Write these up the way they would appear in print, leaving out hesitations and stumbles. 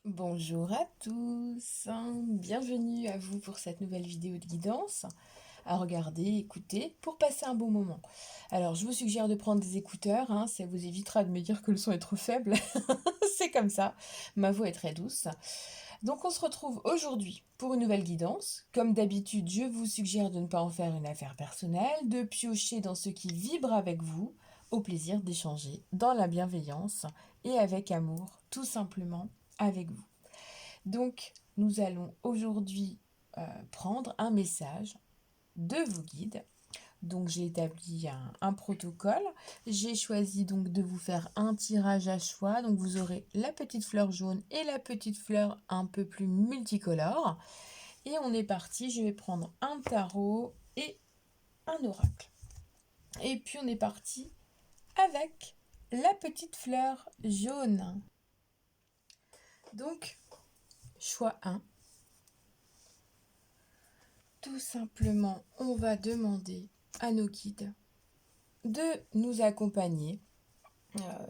Bonjour à tous, bienvenue à vous pour cette nouvelle vidéo de guidance à regarder, écouter pour passer un bon moment. Alors je vous suggère de prendre des écouteurs, ça vous évitera de me dire que le son est trop faible, c'est comme ça, ma voix est très douce. Donc on se retrouve aujourd'hui pour une nouvelle guidance. Comme d'habitude, je vous suggère de ne pas en faire une affaire personnelle, de piocher dans ce qui vibre avec vous, au plaisir d'échanger dans la bienveillance et avec amour, tout simplement avec vous. Donc, nous allons aujourd'hui prendre un message de vos guides. Donc, j'ai établi un protocole. J'ai choisi donc de vous faire un tirage à choix. Donc, vous aurez la petite fleur jaune et la petite fleur un peu plus multicolore. Et on est parti. Je vais prendre un tarot et un oracle. Et puis, on est parti avec la petite fleur jaune. Donc, choix 1. Tout simplement, on va demander à nos guides de nous accompagner,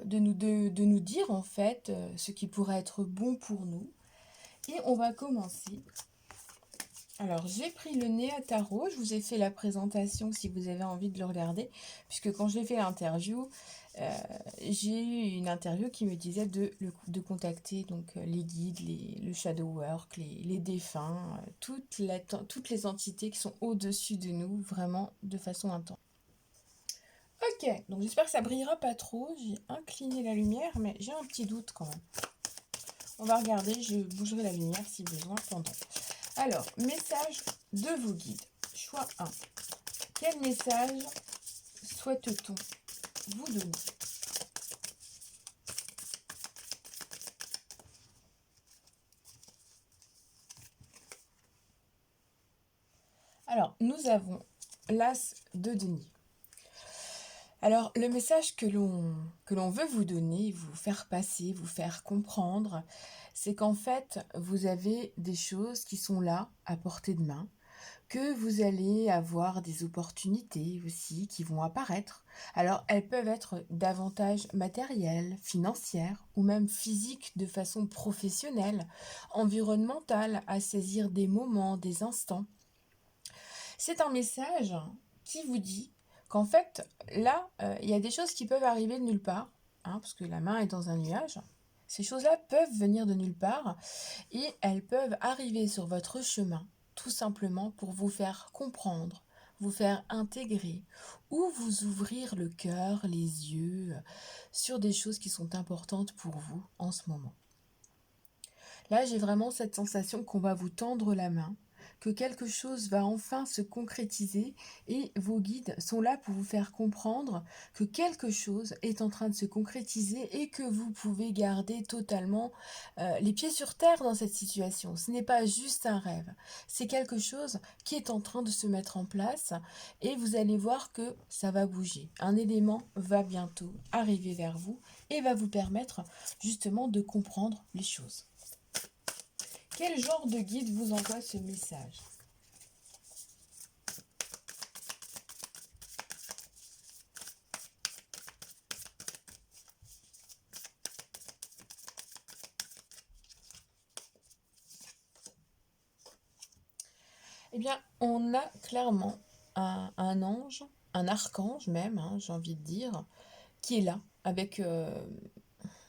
de nous dire en fait ce qui pourrait être bon pour nous. Et on va commencer. Alors, j'ai pris le nez à tarot. Je vous ai fait la présentation si vous avez envie de le regarder. Puisque quand j'ai fait l'interview, euh, j'ai eu une interview qui me disait de contacter donc, les guides, le shadow work, les défunts, toutes les entités qui sont au-dessus de nous, vraiment de façon intense. Ok, donc j'espère que ça brillera pas trop. J'ai incliné la lumière, mais j'ai un petit doute quand même. On va regarder, je bougerai la lumière si besoin pendant. Alors, message de vos guides. Choix 1. Quel message souhaite-t-on vous donner? Alors, nous avons l'As de denier. Alors, le message que l'on veut vous donner, vous faire passer, vous faire comprendre, c'est qu'en fait, vous avez des choses qui sont là, à portée de main, que vous allez avoir des opportunités aussi qui vont apparaître. Alors, elles peuvent être davantage matérielles, financières ou même physiques de façon professionnelle, environnementale, à saisir des moments, des instants. C'est un message qui vous dit qu'en fait, là, il y a des choses qui peuvent arriver de nulle part, parce que la main est dans un nuage. Ces choses-là peuvent venir de nulle part et elles peuvent arriver sur votre chemin tout simplement pour vous faire comprendre, vous faire intégrer ou vous ouvrir le cœur, les yeux sur des choses qui sont importantes pour vous en ce moment. Là, j'ai vraiment cette sensation qu'on va vous tendre la main, que quelque chose va enfin se concrétiser et vos guides sont là pour vous faire comprendre que quelque chose est en train de se concrétiser et que vous pouvez garder totalement les pieds sur terre dans cette situation. Ce n'est pas juste un rêve, c'est quelque chose qui est en train de se mettre en place et vous allez voir que ça va bouger. Un élément va bientôt arriver vers vous et va vous permettre justement de comprendre les choses. Quel genre de guide vous envoie ce message? Eh bien, on a clairement un ange, un archange même, j'ai envie de dire, qui est là, avec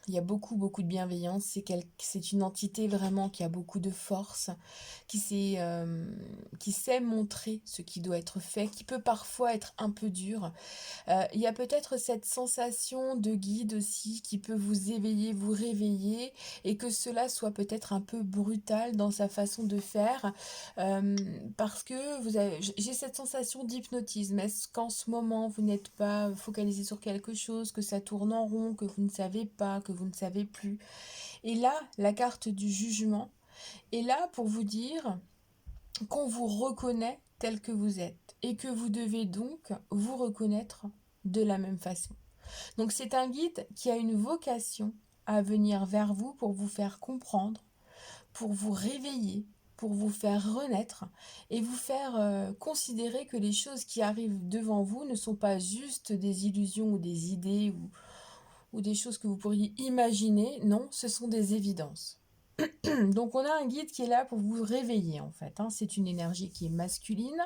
il y a beaucoup, beaucoup de bienveillance. C'est une entité vraiment qui a beaucoup de force, qui sait montrer ce qui doit être fait, qui peut parfois être un peu dur. Il y a peut-être cette sensation de guide aussi qui peut vous éveiller, vous réveiller, et que cela soit peut-être un peu brutal dans sa façon de faire, parce que j'ai cette sensation d'hypnotisme. Est-ce qu'en ce moment vous n'êtes pas focalisé sur quelque chose, que ça tourne en rond, que vous ne savez pas, que vous ne savez plus? Et là, la carte du jugement est là pour vous dire qu'on vous reconnaît tel que vous êtes et que vous devez donc vous reconnaître de la même façon. Donc c'est un guide qui a une vocation à venir vers vous pour vous faire comprendre, pour vous réveiller, pour vous faire renaître et vous faire considérer que les choses qui arrivent devant vous ne sont pas juste des illusions ou des idées ou des choses que vous pourriez imaginer. Non, ce sont des évidences. Donc on a un guide qui est là pour vous réveiller en fait, hein. C'est une énergie qui est masculine,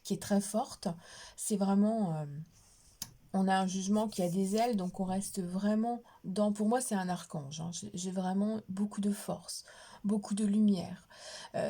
qui est très forte. C'est vraiment, on a un jugement qui a des ailes, donc on reste vraiment dans... Pour moi, c'est un archange, hein. J'ai vraiment beaucoup de force, beaucoup de lumière.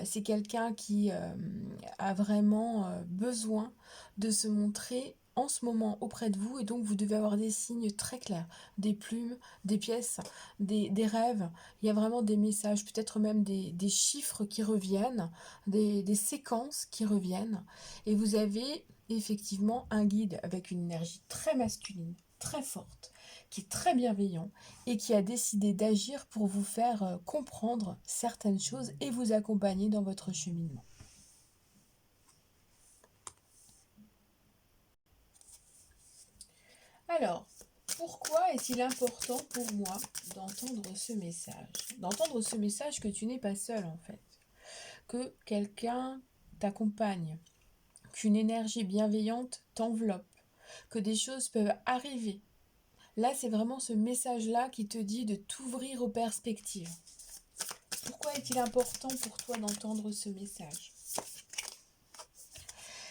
C'est quelqu'un qui a vraiment besoin de se montrer en ce moment auprès de vous, et donc vous devez avoir des signes très clairs, des plumes, des pièces, des rêves. Il y a vraiment des messages, peut-être même des chiffres qui reviennent, des séquences qui reviennent, et vous avez effectivement un guide avec une énergie très masculine, très forte, qui est très bienveillant et qui a décidé d'agir pour vous faire comprendre certaines choses et vous accompagner dans votre cheminement. Alors, pourquoi est-il important pour moi d'entendre ce message? D'entendre ce message que tu n'es pas seul en fait, que quelqu'un t'accompagne, qu'une énergie bienveillante t'enveloppe, que des choses peuvent arriver. Là, c'est vraiment ce message-là qui te dit de t'ouvrir aux perspectives. Pourquoi est-il important pour toi d'entendre ce message?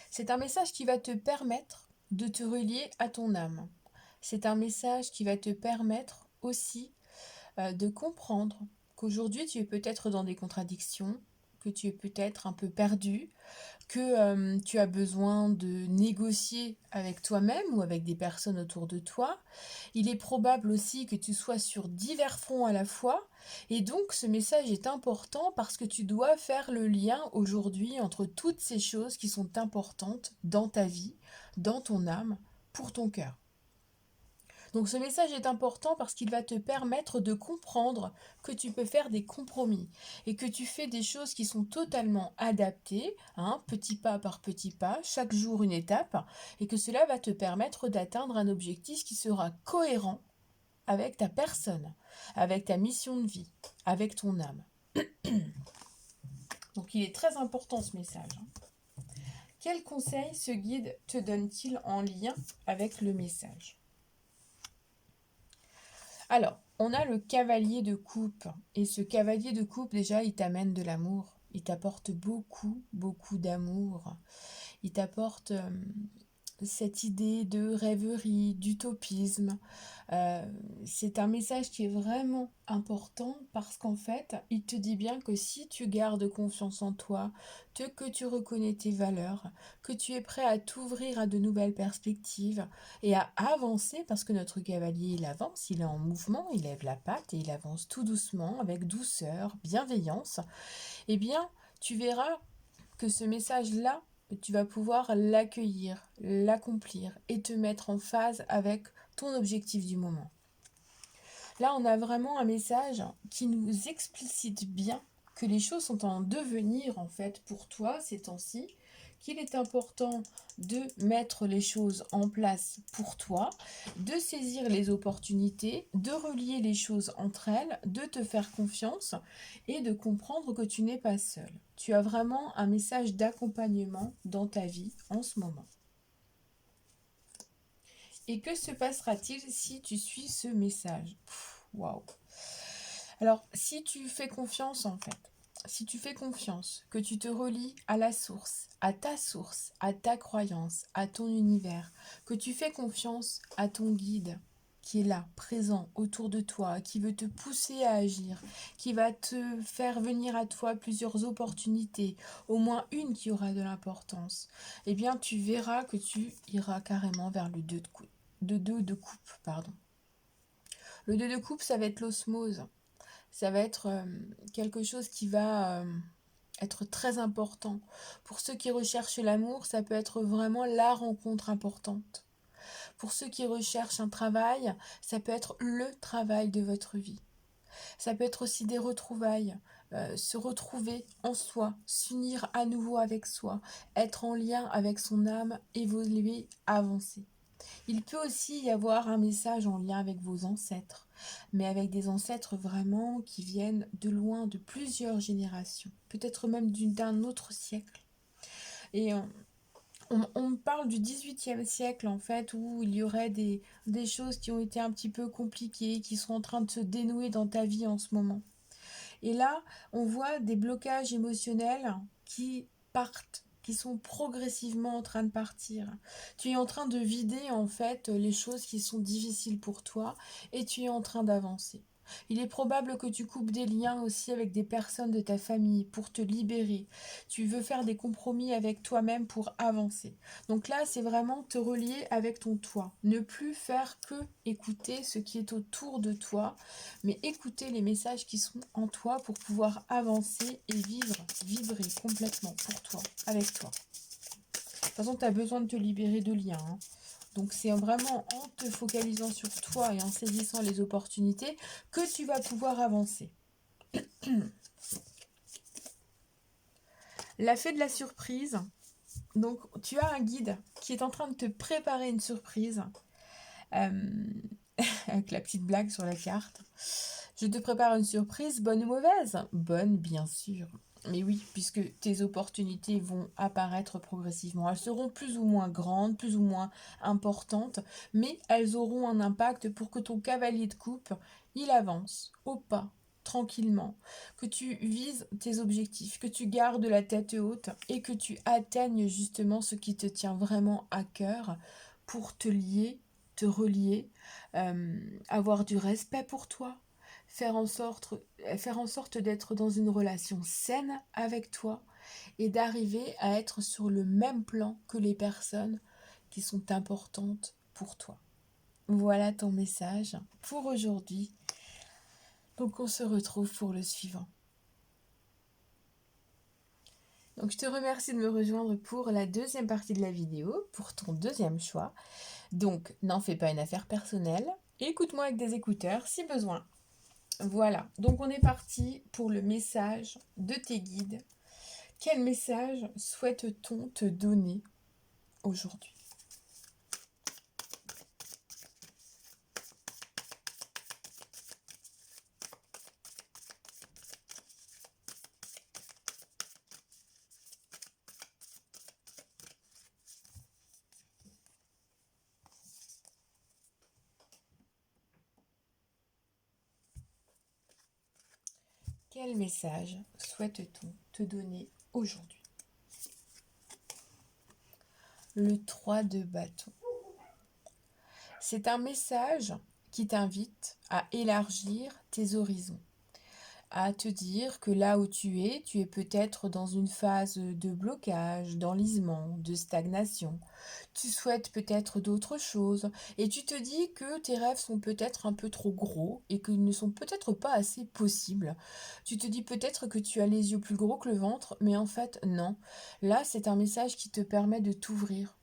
C'est un message qui va te permettre de te relier à ton âme. C'est un message qui va te permettre aussi de comprendre qu'aujourd'hui tu es peut-être dans des contradictions, que tu es peut-être un peu perdu, que tu as besoin de négocier avec toi-même ou avec des personnes autour de toi. Il est probable aussi que tu sois sur divers fronts à la fois. Et donc ce message est important parce que tu dois faire le lien aujourd'hui entre toutes ces choses qui sont importantes dans ta vie, dans ton âme, pour ton cœur. Donc ce message est important parce qu'il va te permettre de comprendre que tu peux faire des compromis et que tu fais des choses qui sont totalement adaptées, hein, petit pas par petit pas, chaque jour une étape, et que cela va te permettre d'atteindre un objectif qui sera cohérent avec ta personne, avec ta mission de vie, avec ton âme. Donc il est très important ce message, hein. Quel conseil ce guide te donne-t-il en lien avec le message? Alors, on a le cavalier de coupe. Et ce cavalier de coupe, déjà, il t'amène de l'amour. Il t'apporte beaucoup, beaucoup d'amour. Il t'apporte cette idée de rêverie, d'utopisme. Euh, c'est un message qui est vraiment important parce qu'en fait, il te dit bien que si tu gardes confiance en toi, que tu reconnais tes valeurs, que tu es prêt à t'ouvrir à de nouvelles perspectives et à avancer parce que notre cavalier, il avance, il est en mouvement, il lève la patte et il avance tout doucement, avec douceur, bienveillance, eh bien, tu verras que ce message-là, tu vas pouvoir l'accueillir, l'accomplir et te mettre en phase avec ton objectif du moment. Là, on a vraiment un message qui nous explicite bien que les choses sont en devenir en fait pour toi ces temps-ci, qu'il est important de mettre les choses en place pour toi, de saisir les opportunités, de relier les choses entre elles, de te faire confiance et de comprendre que tu n'es pas seul. Tu as vraiment un message d'accompagnement dans ta vie en ce moment. Et que se passera-t-il si tu suis ce message? Waouh! Alors, si tu fais confiance en fait, si tu fais confiance, que tu te relies à la source, à ta croyance, à ton univers, que tu fais confiance à ton guide qui est là, présent autour de toi, qui veut te pousser à agir, qui va te faire venir à toi plusieurs opportunités, au moins une qui aura de l'importance, eh bien tu verras que tu iras carrément vers le 2 de coupe. Pardon. Le 2 de coupe, ça va être l'osmose. Ça va être quelque chose qui va être très important. Pour ceux qui recherchent l'amour, ça peut être vraiment la rencontre importante. Pour ceux qui recherchent un travail, ça peut être le travail de votre vie. Ça peut être aussi des retrouvailles, se retrouver en soi, s'unir à nouveau avec soi, être en lien avec son âme, évoluer, avancer. Il peut aussi y avoir un message en lien avec vos ancêtres, mais avec des ancêtres vraiment qui viennent de loin, de plusieurs générations, peut-être même d'un autre siècle. Et on parle du XVIIIe siècle en fait, où il y aurait des choses qui ont été un petit peu compliquées, qui sont en train de se dénouer dans ta vie en ce moment. Et là, on voit des blocages émotionnels qui partent, qui sont progressivement en train de partir. Tu es en train de vider en fait les choses qui sont difficiles pour toi et tu es en train d'avancer. Il est probable que tu coupes des liens aussi avec des personnes de ta famille pour te libérer. Tu veux faire des compromis avec toi-même pour avancer. Donc là, c'est vraiment te relier avec ton toi. Ne plus faire que écouter ce qui est autour de toi, mais écouter les messages qui sont en toi pour pouvoir avancer et vivre, vibrer complètement pour toi, avec toi. De toute façon, tu as besoin de te libérer de liens, hein. Donc c'est vraiment en te focalisant sur toi et en saisissant les opportunités que tu vas pouvoir avancer. La fée de la surprise. Donc tu as un guide qui est en train de te préparer une surprise. Avec la petite blague sur la carte. Je te prépare une surprise, bonne ou mauvaise? Bonne, bien sûr. Mais oui, puisque tes opportunités vont apparaître progressivement. Elles seront plus ou moins grandes, plus ou moins importantes, mais elles auront un impact pour que ton cavalier de coupe, il avance au pas, tranquillement, que tu vises tes objectifs, que tu gardes la tête haute et que tu atteignes justement ce qui te tient vraiment à cœur pour te lier, te relier, avoir du respect pour toi, faire en sorte d'être dans une relation saine avec toi et d'arriver à être sur le même plan que les personnes qui sont importantes pour toi. Voilà ton message pour aujourd'hui. Donc on se retrouve pour le suivant. Donc je te remercie de me rejoindre pour la deuxième partie de la vidéo, pour ton deuxième choix. Donc n'en fais pas une affaire personnelle. Écoute-moi avec des écouteurs si besoin. Voilà, donc on est parti pour le message de tes guides. Quel message souhaite-t-on te donner aujourd'hui? Quel message souhaite-t-on te donner aujourd'hui? Le 3 de bâton. C'est un message qui t'invite à élargir tes horizons, à te dire que là où tu es peut-être dans une phase de blocage, d'enlisement, de stagnation. Tu souhaites peut-être d'autres choses et tu te dis que tes rêves sont peut-être un peu trop gros et qu'ils ne sont peut-être pas assez possibles. Tu te dis peut-être que tu as les yeux plus gros que le ventre, mais en fait non. Là, c'est un message qui te permet de t'ouvrir.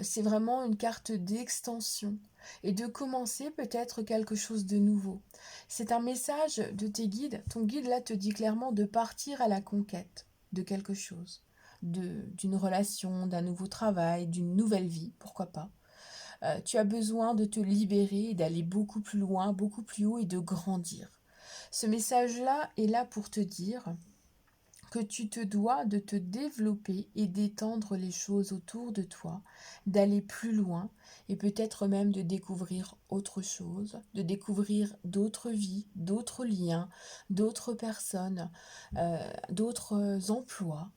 C'est vraiment une carte d'extension et de commencer peut-être quelque chose de nouveau. C'est un message de tes guides. Ton guide là te dit clairement de partir à la conquête de quelque chose, d'une relation, d'un nouveau travail, d'une nouvelle vie, pourquoi pas. Tu as besoin de te libérer, d'aller beaucoup plus loin, beaucoup plus haut et de grandir. Ce message-là est là pour te dire que tu te dois de te développer et d'étendre les choses autour de toi, d'aller plus loin et peut-être même de découvrir autre chose, de découvrir d'autres vies, d'autres liens, d'autres personnes, d'autres emplois,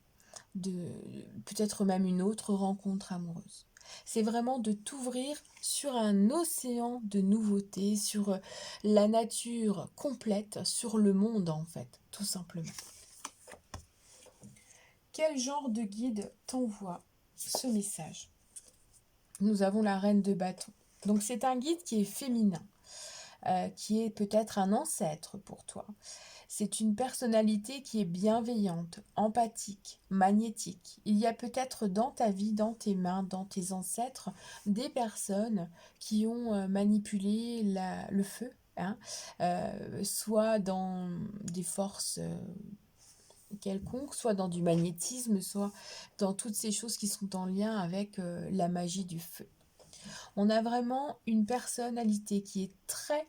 peut-être même une autre rencontre amoureuse. C'est vraiment de t'ouvrir sur un océan de nouveautés, sur la nature complète, sur le monde en fait, tout simplement. Quel genre de guide t'envoie ce message? Nous avons la reine de bâton. Donc c'est un guide qui est féminin, qui est peut-être un ancêtre pour toi. C'est une personnalité qui est bienveillante, empathique, magnétique. Il y a peut-être dans ta vie, dans tes mains, dans tes ancêtres, des personnes qui ont manipulé le feu, hein, soit dans des forces quelconque, soit dans du magnétisme, soit dans toutes ces choses qui sont en lien avec la magie du feu. On a vraiment une personnalité qui est très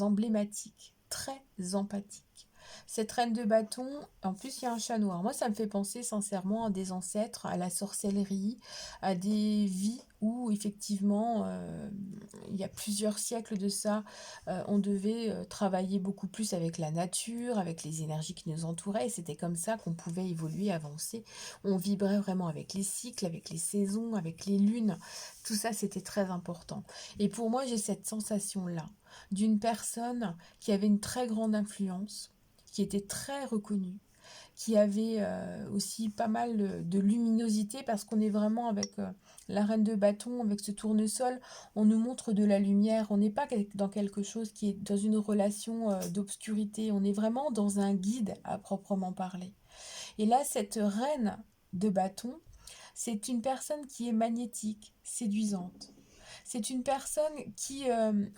emblématique, très empathique. Cette reine de bâton, en plus il y a un chat noir. Moi ça me fait penser sincèrement à des ancêtres, à la sorcellerie, à des vies où effectivement, il y a plusieurs siècles de ça, on devait travailler beaucoup plus avec la nature, avec les énergies qui nous entouraient, et c'était comme ça qu'on pouvait évoluer, avancer. On vibrait vraiment avec les cycles, avec les saisons, avec les lunes. Tout ça c'était très important. Et pour moi j'ai cette sensation-là d'une personne qui avait une très grande influence, qui était très reconnue, qui avait aussi pas mal de luminosité parce qu'on est vraiment avec la reine de bâton, avec ce tournesol, on nous montre de la lumière, on n'est pas dans quelque chose qui est dans une relation d'obscurité, on est vraiment dans un guide à proprement parler. Et là, cette reine de bâton, c'est une personne qui est magnétique, séduisante. C'est une personne qui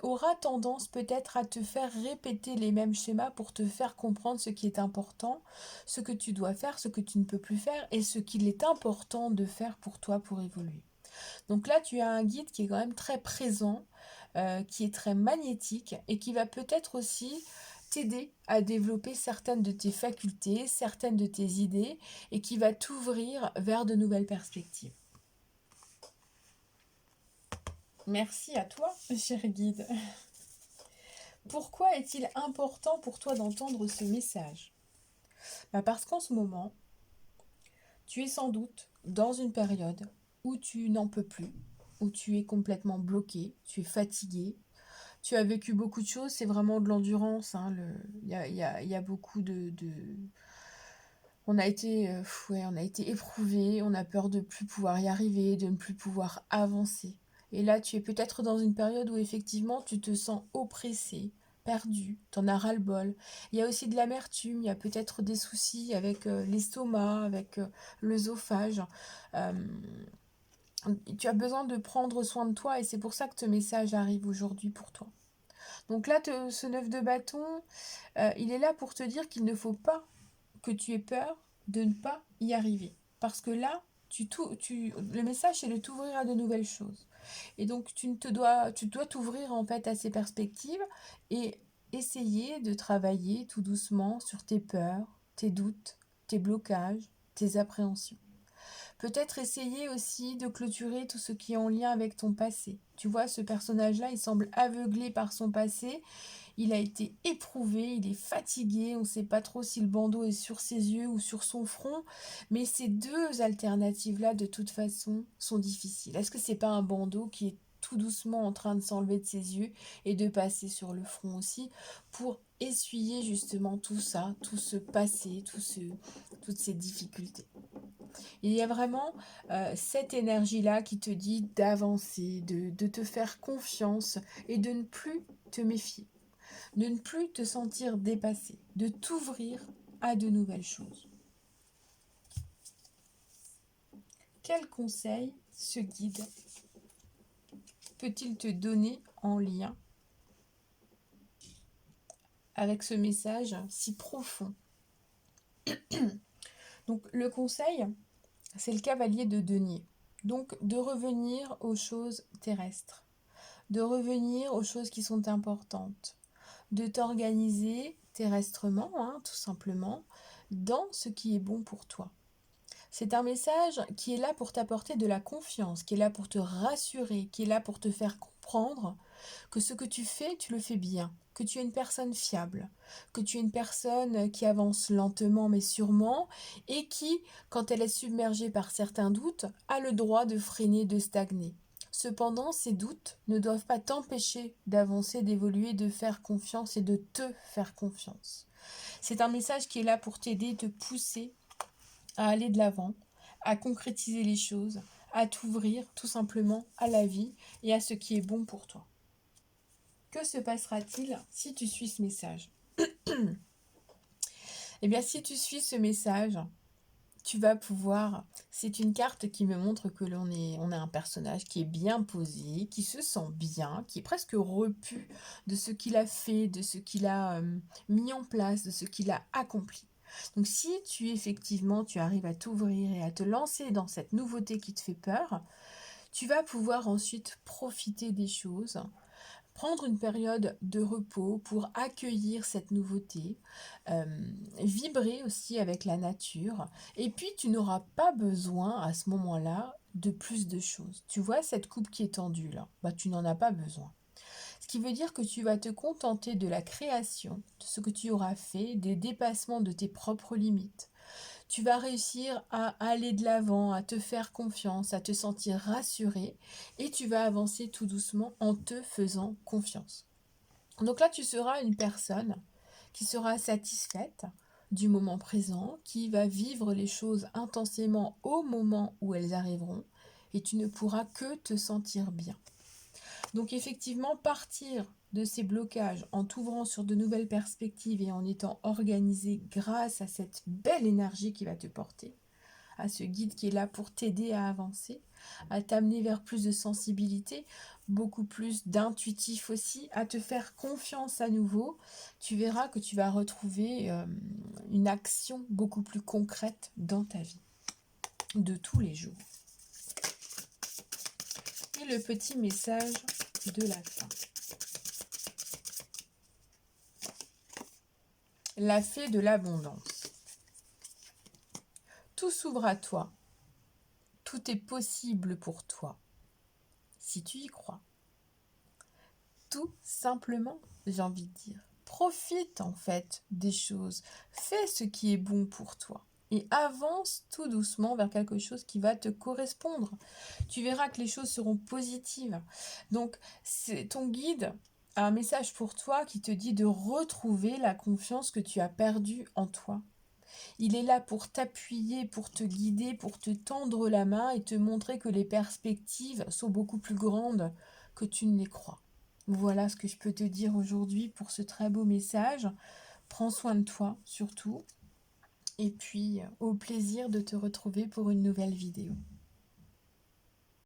aura tendance peut-être à te faire répéter les mêmes schémas pour te faire comprendre ce qui est important, ce que tu dois faire, ce que tu ne peux plus faire et ce qu'il est important de faire pour toi pour évoluer. Donc là, tu as un guide qui est quand même très présent, qui est très magnétique et qui va peut-être aussi t'aider à développer certaines de tes facultés, certaines de tes idées et qui va t'ouvrir vers de nouvelles perspectives. Merci à toi, cher guide. Pourquoi est-il important pour toi d'entendre ce message? Parce qu'en ce moment, tu es sans doute dans une période où tu n'en peux plus, où tu es complètement bloqué, tu es fatigué, tu as vécu beaucoup de choses, c'est vraiment de l'endurance. Hein, il y a beaucoup de... On a été éprouvé, on a peur de ne plus pouvoir y arriver, de ne plus pouvoir avancer. Et là, tu es peut-être dans une période où effectivement tu te sens oppressé, perdu, t'en as ras-le-bol. Il y a aussi de l'amertume, il y a peut-être des soucis avec l'estomac, avec l'œsophage. Euh, Tu as besoin de prendre soin de toi et c'est pour ça que ce message arrive aujourd'hui pour toi. Donc là, ce 9 de bâton, il est là pour te dire qu'il ne faut pas que tu aies peur de ne pas y arriver. Parce que là, le message, c'est de t'ouvrir à de nouvelles choses. Et donc, tu dois t'ouvrir en fait à ces perspectives et essayer de travailler tout doucement sur tes peurs, tes doutes, tes blocages, tes appréhensions. Peut-être essayer aussi de clôturer tout ce qui est en lien avec ton passé. Tu vois, ce personnage-là, il semble aveuglé par son passé. Il a été éprouvé, il est fatigué. On ne sait pas trop si le bandeau est sur ses yeux ou sur son front. Mais ces deux alternatives-là, de toute façon, sont difficiles. Est-ce que c'est pas un bandeau qui est tout doucement en train de s'enlever de ses yeux et de passer sur le front aussi pour essuyer justement tout ça, tout ce passé, toutes ces difficultés. Il y a vraiment cette énergie-là qui te dit d'avancer, de te faire confiance et de ne plus te méfier, de ne plus te sentir dépassé, de t'ouvrir à de nouvelles choses. Quel conseil ce guide peut-il te donner en lien avec ce message si profond? Donc le conseil, c'est le cavalier de denier. Donc de revenir aux choses terrestres, de revenir aux choses qui sont importantes, de t'organiser terrestrement, hein, tout simplement, dans ce qui est bon pour toi. C'est un message qui est là pour t'apporter de la confiance, qui est là pour te rassurer, qui est là pour te faire comprendre que ce que tu fais, tu le fais bien, que tu es une personne fiable, que tu es une personne qui avance lentement mais sûrement et qui, quand elle est submergée par certains doutes, a le droit de freiner, de stagner. Cependant, ces doutes ne doivent pas t'empêcher d'avancer, d'évoluer, de faire confiance et de te faire confiance. C'est un message qui est là pour t'aider, te pousser à aller de l'avant, à concrétiser les choses, à t'ouvrir tout simplement à la vie et à ce qui est bon pour toi. Que se passera-t-il si tu suis ce message? Eh bien, si tu suis ce message, tu vas pouvoir... C'est une carte qui me montre que on a un personnage qui est bien posé, qui se sent bien, qui est presque repu de ce qu'il a fait, de ce qu'il a mis en place, de ce qu'il a accompli. Donc si tu arrives à t'ouvrir et à te lancer dans cette nouveauté qui te fait peur, tu vas pouvoir ensuite profiter des choses, prendre une période de repos pour accueillir cette nouveauté, vibrer aussi avec la nature. Et puis, tu n'auras pas besoin à ce moment-là de plus de choses. Tu vois cette coupe qui est tendue là, bah, tu n'en as pas besoin. Ce qui veut dire que tu vas te contenter de la création, de ce que tu auras fait, des dépassements de tes propres limites. Tu vas réussir à aller de l'avant, à te faire confiance, à te sentir rassuré et tu vas avancer tout doucement en te faisant confiance. Donc là, tu seras une personne qui sera satisfaite du moment présent, qui va vivre les choses intensément au moment où elles arriveront et tu ne pourras que te sentir bien. Donc effectivement, partir de ces blocages en t'ouvrant sur de nouvelles perspectives et en étant organisé grâce à cette belle énergie qui va te porter, à ce guide qui est là pour t'aider à avancer, à t'amener vers plus de sensibilité, beaucoup plus d'intuitif aussi, à te faire confiance à nouveau, tu verras que tu vas retrouver une action beaucoup plus concrète dans ta vie de tous les jours. Et le petit message de la fin. La fée de l'abondance. Tout s'ouvre à toi. Tout est possible pour toi, si tu y crois. Tout simplement, j'ai envie de dire. Profite en fait des choses. Fais ce qui est bon pour toi. Et avance tout doucement vers quelque chose qui va te correspondre. Tu verras que les choses seront positives. Donc, c'est ton guide a un message pour toi qui te dit de retrouver la confiance que tu as perdue en toi. Il est là pour t'appuyer, pour te guider, pour te tendre la main et te montrer que les perspectives sont beaucoup plus grandes que tu ne les crois. Voilà ce que je peux te dire aujourd'hui pour ce très beau message. Prends soin de toi surtout. Et puis, au plaisir de te retrouver pour une nouvelle vidéo.